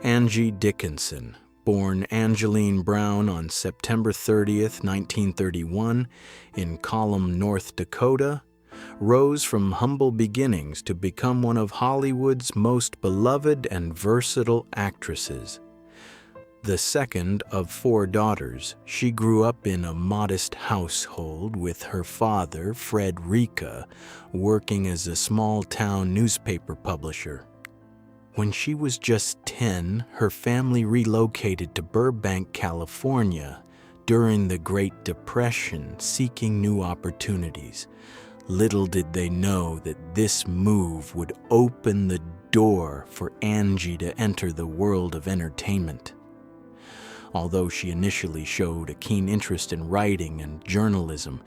Angie Dickinson, born Angeline Brown on September 30th, 1931, in Colum, North Dakota, rose from humble beginnings to become one of Hollywood's most beloved and versatile actresses. The second of 4 daughters, she grew up in a modest household with her father, Fred Rica, working as a small-town newspaper publisher. When she was just 10, her family relocated to Burbank, California during the Great Depression, seeking new opportunities. Little did they know that this move would open the door for Angie to enter the world of entertainment. Although she initially showed a keen interest in writing and journalism,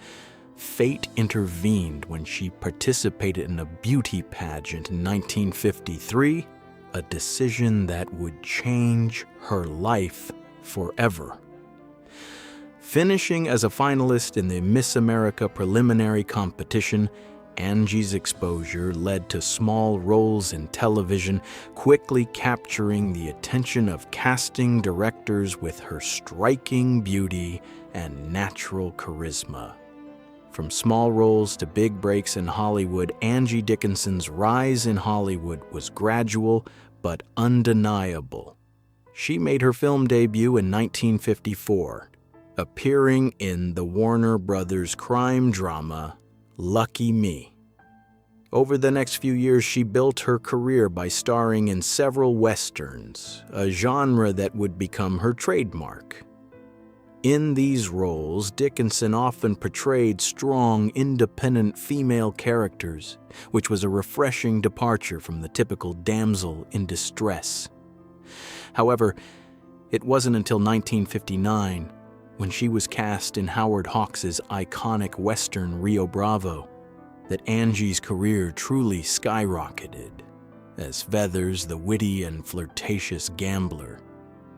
fate intervened when she participated in a beauty pageant in 1953, a decision that would change her life forever. Finishing as a finalist in the Miss America preliminary competition, Angie's exposure led to small roles in television, quickly capturing the attention of casting directors with her striking beauty and natural charisma. From small roles to big breaks in Hollywood, Angie Dickinson's rise in Hollywood was gradual but undeniable. She made her film debut in 1954, appearing in the Warner Brothers crime drama Lucky Me. Over the next few years, she built her career by starring in several westerns, a genre that would become her trademark. In these roles, Dickinson often portrayed strong, independent female characters, which was a refreshing departure from the typical damsel in distress. However, it wasn't until 1959, when she was cast in Howard Hawks' iconic western Rio Bravo, that Angie's career truly skyrocketed. As Feathers, the witty and flirtatious gambler,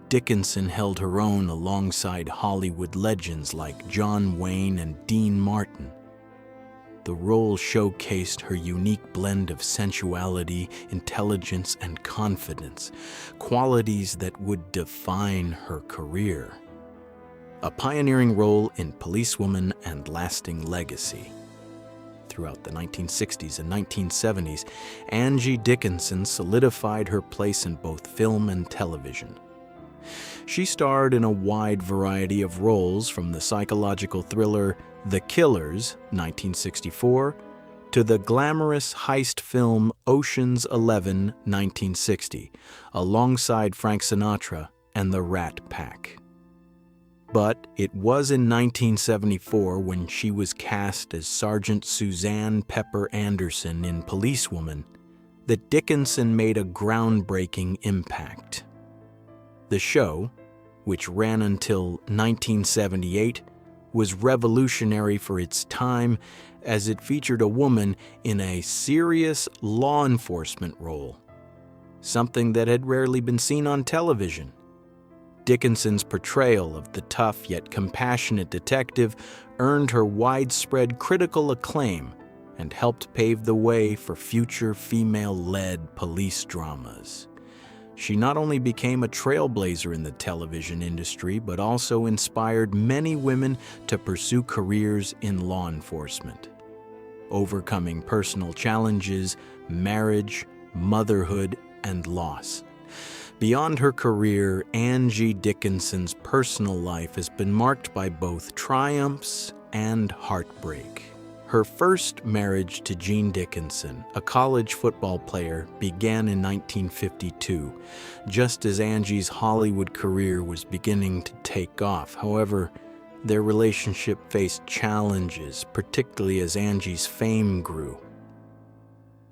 Dickinson held her own alongside Hollywood legends like John Wayne and Dean Martin. The role showcased her unique blend of sensuality, intelligence, and confidence, qualities that would define her career. A pioneering role in Policewoman and lasting legacy. Throughout the 1960s and 1970s, Angie Dickinson solidified her place in both film and television. She starred in a wide variety of roles, from the psychological thriller The Killers, 1964, to the glamorous heist film Ocean's 11, 1960, alongside Frank Sinatra and the Rat Pack. But it was in 1974 when she was cast as Sergeant Suzanne Pepper Anderson in Policewoman that Dickinson made a groundbreaking impact. The show, which ran until 1978, was revolutionary for its time as it featured a woman in a serious law enforcement role, something that had rarely been seen on television. Dickinson's portrayal of the tough yet compassionate detective earned her widespread critical acclaim and helped pave the way for future female-led police dramas. She not only became a trailblazer in the television industry, but also inspired many women to pursue careers in law enforcement. Overcoming personal challenges, marriage, motherhood, and loss. Beyond her career, Angie Dickinson's personal life has been marked by both triumphs and heartbreak. Her first marriage to Gene Dickinson, a college football player, began in 1952, just as Angie's Hollywood career was beginning to take off. However, their relationship faced challenges, particularly as Angie's fame grew.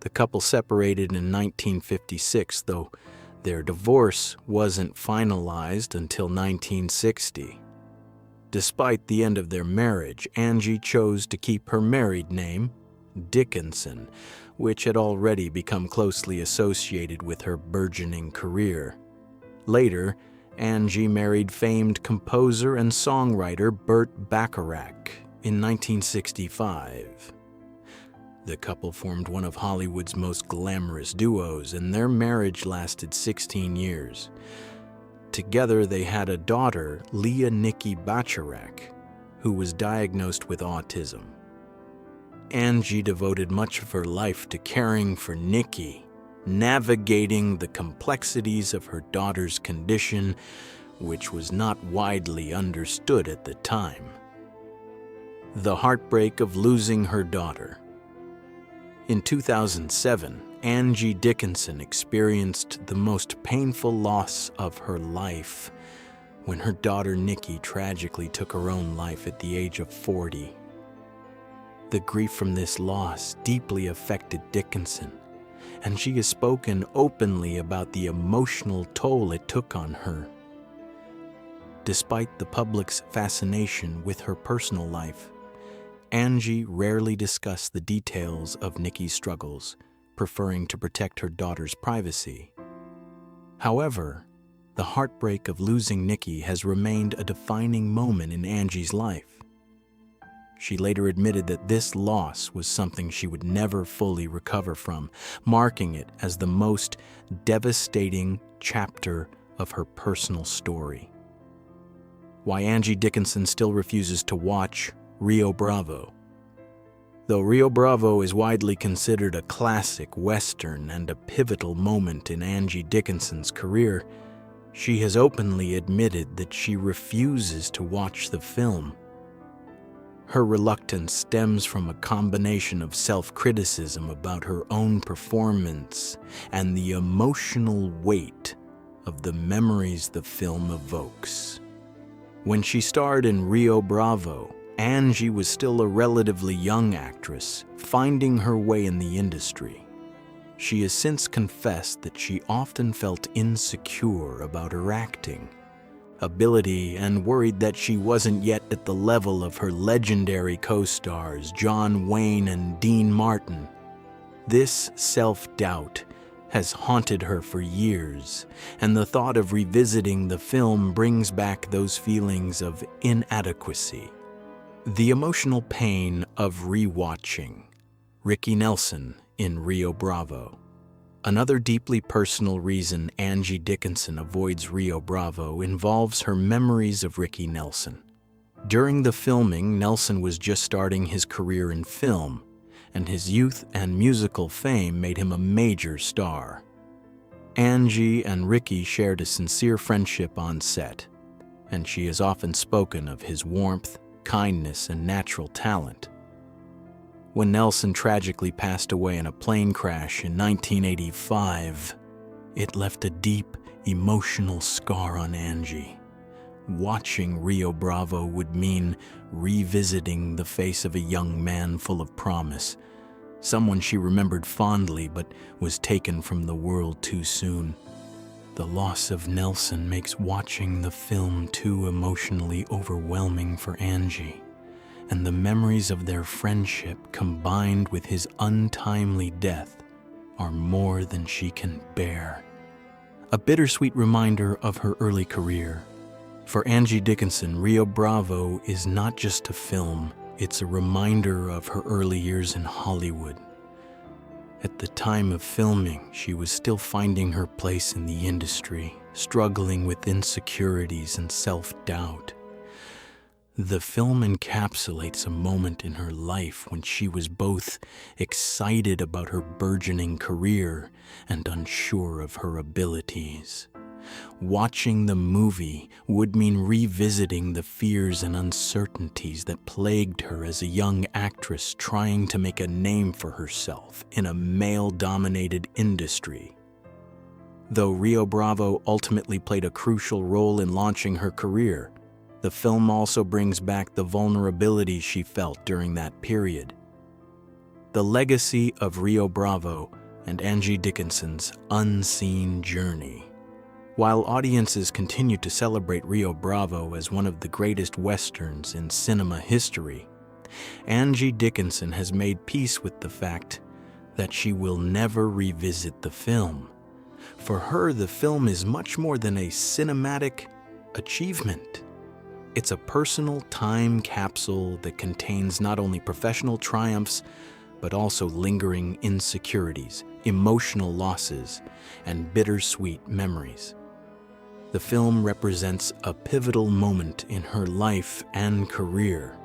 The couple separated in 1956, though their divorce wasn't finalized until 1960. Despite the end of their marriage, Angie chose to keep her married name, Dickinson, which had already become closely associated with her burgeoning career. Later, Angie married famed composer and songwriter Burt Bacharach in 1965. The couple formed one of Hollywood's most glamorous duos, and their marriage lasted 16 years. Together, they had a daughter, Leah Nikki Bacharach, who was diagnosed with autism. Angie devoted much of her life to caring for Nikki, navigating the complexities of her daughter's condition, which was not widely understood at the time. The heartbreak of losing her daughter. In 2007, Angie Dickinson experienced the most painful loss of her life when her daughter Nikki tragically took her own life at the age of 40. The grief from this loss deeply affected Dickinson, and she has spoken openly about the emotional toll it took on her. Despite the public's fascination with her personal life, Angie rarely discussed the details of Nikki's struggles, preferring to protect her daughter's privacy. However, the heartbreak of losing Nikki has remained a defining moment in Angie's life. She later admitted that this loss was something she would never fully recover from, marking it as the most devastating chapter of her personal story. Why Angie Dickinson still refuses to watch Rio Bravo. Though Rio Bravo is widely considered a classic Western and a pivotal moment in Angie Dickinson's career, she has openly admitted that she refuses to watch the film. Her reluctance stems from a combination of self-criticism about her own performance and the emotional weight of the memories the film evokes. When she starred in Rio Bravo, Angie was still a relatively young actress, finding her way in the industry. She has since confessed that she often felt insecure about her acting ability and worried that she wasn't yet at the level of her legendary co-stars John Wayne and Dean Martin. This self-doubt has haunted her for years, and the thought of revisiting the film brings back those feelings of inadequacy. The emotional pain of rewatching Ricky Nelson in Rio Bravo. Another deeply personal reason Angie Dickinson avoids Rio Bravo involves her memories of Ricky Nelson. During the filming, Nelson was just starting his career in film, and his youth and musical fame made him a major star. Angie and Ricky shared a sincere friendship on set, and she has often spoken of his warmth, kindness, and natural talent. When Nelson tragically passed away in a plane crash in 1985, it left a deep, emotional scar on Angie. Watching Rio Bravo would mean revisiting the face of a young man full of promise, someone she remembered fondly but was taken from the world too soon. The loss of Nelson makes watching the film too emotionally overwhelming for Angie, and the memories of their friendship combined with his untimely death are more than she can bear. A bittersweet reminder of her early career. For Angie Dickinson, Rio Bravo is not just a film, it's a reminder of her early years in Hollywood. At the time of filming, she was still finding her place in the industry, struggling with insecurities and self-doubt. The film encapsulates a moment in her life when she was both excited about her burgeoning career and unsure of her abilities. Watching the movie would mean revisiting the fears and uncertainties that plagued her as a young actress trying to make a name for herself in a male-dominated industry. Though Rio Bravo ultimately played a crucial role in launching her career, the film also brings back the vulnerability she felt during that period. The legacy of Rio Bravo and Angie Dickinson's unseen journey. While audiences continue to celebrate Rio Bravo as one of the greatest westerns in cinema history, Angie Dickinson has made peace with the fact that she will never revisit the film. For her, the film is much more than a cinematic achievement. It's a personal time capsule that contains not only professional triumphs, but also lingering insecurities, emotional losses, and bittersweet memories. The film represents a pivotal moment in her life and career,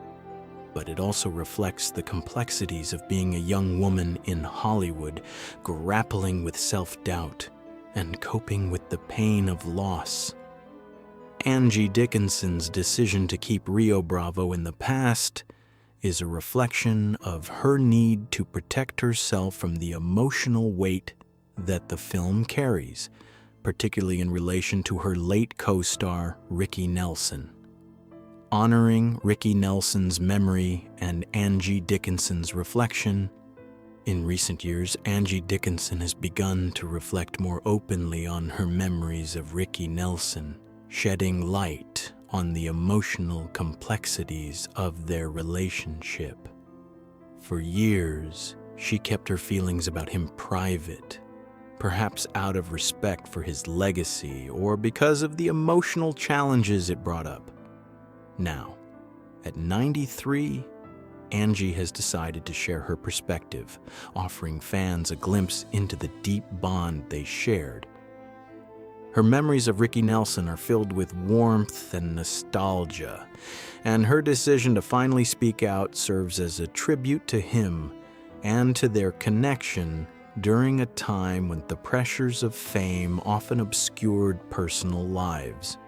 but it also reflects the complexities of being a young woman in Hollywood, grappling with self-doubt and coping with the pain of loss. Angie Dickinson's decision to keep Rio Bravo in the past is a reflection of her need to protect herself from the emotional weight that the film carries, particularly in relation to her late co-star, Ricky Nelson. Honoring Ricky Nelson's memory and Angie Dickinson's reflection, in recent years, Angie Dickinson has begun to reflect more openly on her memories of Ricky Nelson, shedding light on the emotional complexities of their relationship. For years, she kept her feelings about him private, perhaps out of respect for his legacy or because of the emotional challenges it brought up. Now, at 93, Angie has decided to share her perspective, offering fans a glimpse into the deep bond they shared. Her memories of Ricky Nelson are filled with warmth and nostalgia, and her decision to finally speak out serves as a tribute to him and to their connection during a time when the pressures of fame often obscured personal lives.